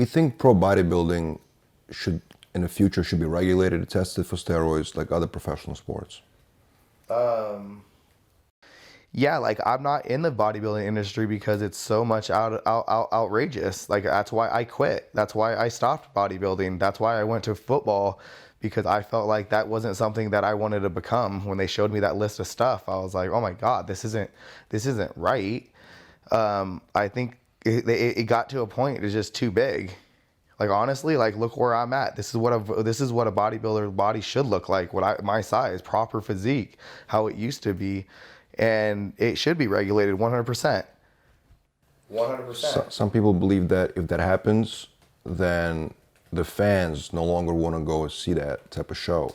you think pro bodybuilding should, in the future, should be regulated, tested for steroids like other professional sports? Yeah, like I'm not in the bodybuilding industry because it's so much outrageous. Like that's why I quit. That's why I stopped bodybuilding. That's why I went to football, because I felt like that wasn't something that I wanted to become. When they showed me that list of stuff, I was like, oh my God, this isn't right. I think it got to a point, it's just too big. Like honestly, like look where I'm at. This is what a bodybuilder body should look like. My size, proper physique, how it used to be, and it should be regulated 100%. 100%. Some people believe that if that happens, then the fans no longer want to go see that type of show.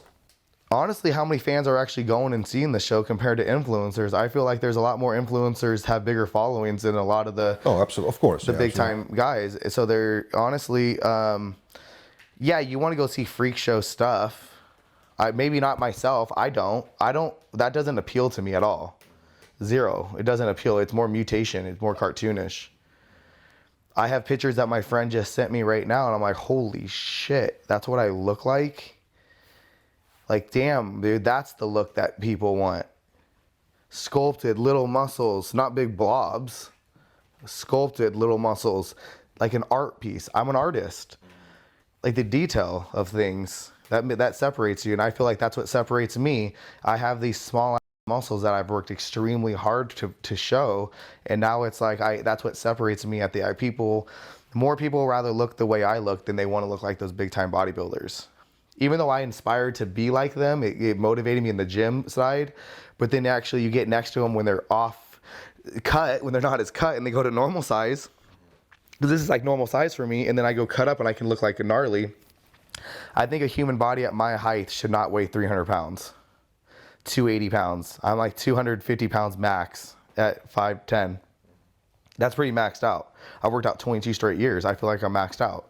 Honestly, how many fans are actually going and seeing the show compared to influencers? I feel like there's a lot more influencers have bigger followings than a lot of the absolutely, of course, the big time guys. So they're honestly, yeah, you want to go see freak show stuff. Maybe not myself. I don't. That doesn't appeal to me at all. Zero. It doesn't appeal. It's more mutation. It's more cartoonish. I have pictures that my friend just sent me right now, and I'm like, holy shit, that's what I look like? Like, damn, dude, that's the look that people want. Sculpted little muscles, not big blobs. Sculpted little muscles, like an art piece. I'm an artist. Like the detail of things, that separates you. And I feel like that's what separates me. I have these small muscles that I've worked extremely hard to show. And now it's like, that's what separates me at the eye. More people rather look the way I look than they want to look like those big time bodybuilders. Even though I inspired to be like them, it motivated me in the gym side. But then actually you get next to them when they're off cut, when they're not as cut and they go to normal size. Because this is like normal size for me. And then I go cut up and I can look like a gnarly. I think a human body at my height should not weigh 300 pounds, 280 pounds. I'm like 250 pounds max at 5'10". That's pretty maxed out. I worked out 22 straight years. I feel like I'm maxed out.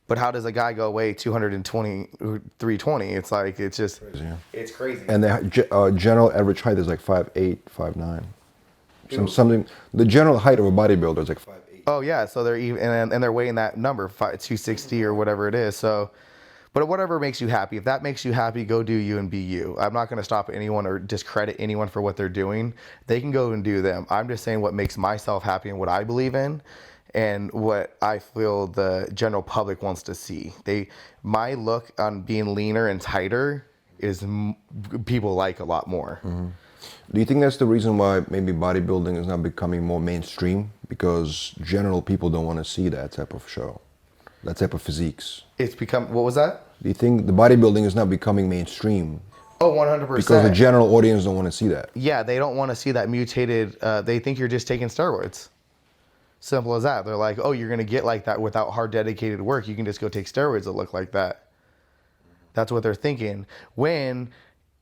But how does a guy go weigh 220, 320? It's like, it's just, crazy. It's crazy. And the general average height is like 5'8", 5'9". Something. The general height of a bodybuilder is like 5'8". Oh yeah, so they're even, and they're weighing that number, 260 or whatever it is. So, but whatever makes you happy. If that makes you happy, go do you and be you. I'm not going to stop anyone or discredit anyone for what they're doing. They can go and do them. I'm just saying what makes myself happy and what I believe in. And what I feel the general public wants to see. My look on being leaner and tighter is people like a lot more. Mm-hmm. Do you think that's the reason why maybe bodybuilding is not becoming more mainstream? Because general people don't want to see that type of show, that type of physiques. It's become, what was that? Do you think the bodybuilding is not becoming mainstream? Oh, 100%. Because the general audience don't want to see that. Yeah, they don't want to see that mutated, they think you're just taking steroids. Simple as that. They're like, oh, you're going to get like that without hard, dedicated work. You can just go take steroids that look like that. That's what they're thinking. When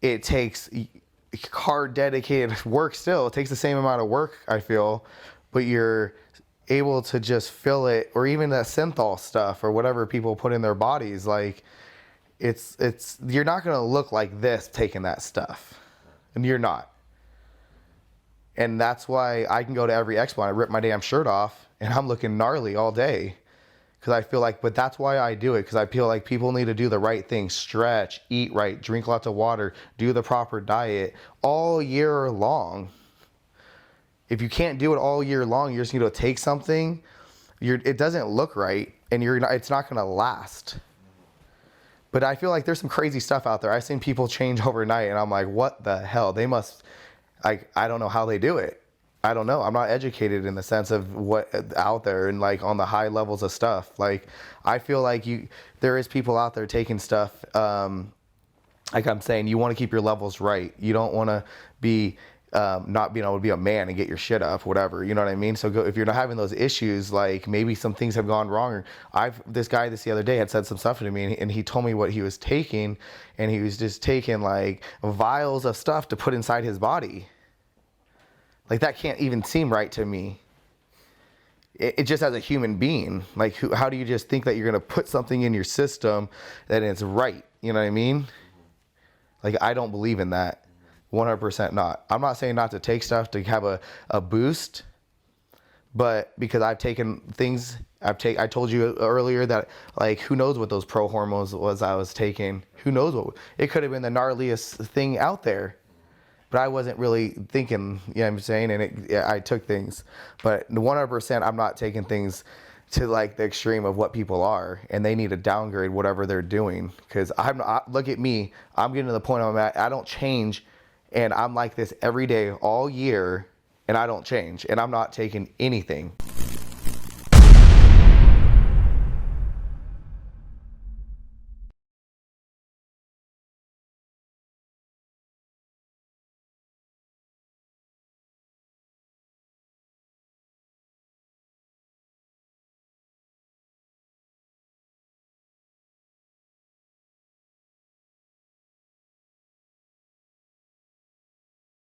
it takes hard, dedicated work still, it takes the same amount of work, I feel, but you're able to just fill it, or even that synthol stuff or whatever people put in their bodies. Like, you're not going to look like this taking that stuff. And you're not. And that's why I can go to every expo and I rip my damn shirt off and I'm looking gnarly all day. Because I feel like, but that's why I do it. Because I feel like people need to do the right thing. Stretch, eat right, drink lots of water, do the proper diet all year long. If you can't do it all year long, you're just going to take something, it doesn't look right, and it's not going to last. But I feel like there's some crazy stuff out there. I've seen people change overnight and I'm like, what the hell? They must... I don't know how they do it. I don't know. I'm not educated in the sense of what out there and like on the high levels of stuff. Like I feel like there is people out there taking stuff. Like I'm saying, you want to keep your levels right. You don't want to be not being able to be a man and get your shit up, whatever. You know what I mean? So if you're not having those issues, like maybe some things have gone wrong. This guy the other day had said some stuff to me, and he told me what he was taking, and he was just taking like vials of stuff to put inside his body. Like that can't even seem right to me. It just as a human being, like how do you just think that you're gonna put something in your system that it's right? You know what I mean? Like I don't believe in that. 100% not. I'm not saying not to take stuff to have a boost, But because I've taken things, I told you earlier that, like, who knows what those pro hormones was I was taking? Who knows what? It could have been the gnarliest thing out there, but I wasn't really thinking. You know what I'm saying? And I took things, but 100%, I'm not taking things to like the extreme of what people are, and they need to downgrade whatever they're doing. Because look at me, I'm getting to the point I'm at. I don't change, and I'm like this every day, all year. And I don't change, and I'm not taking anything.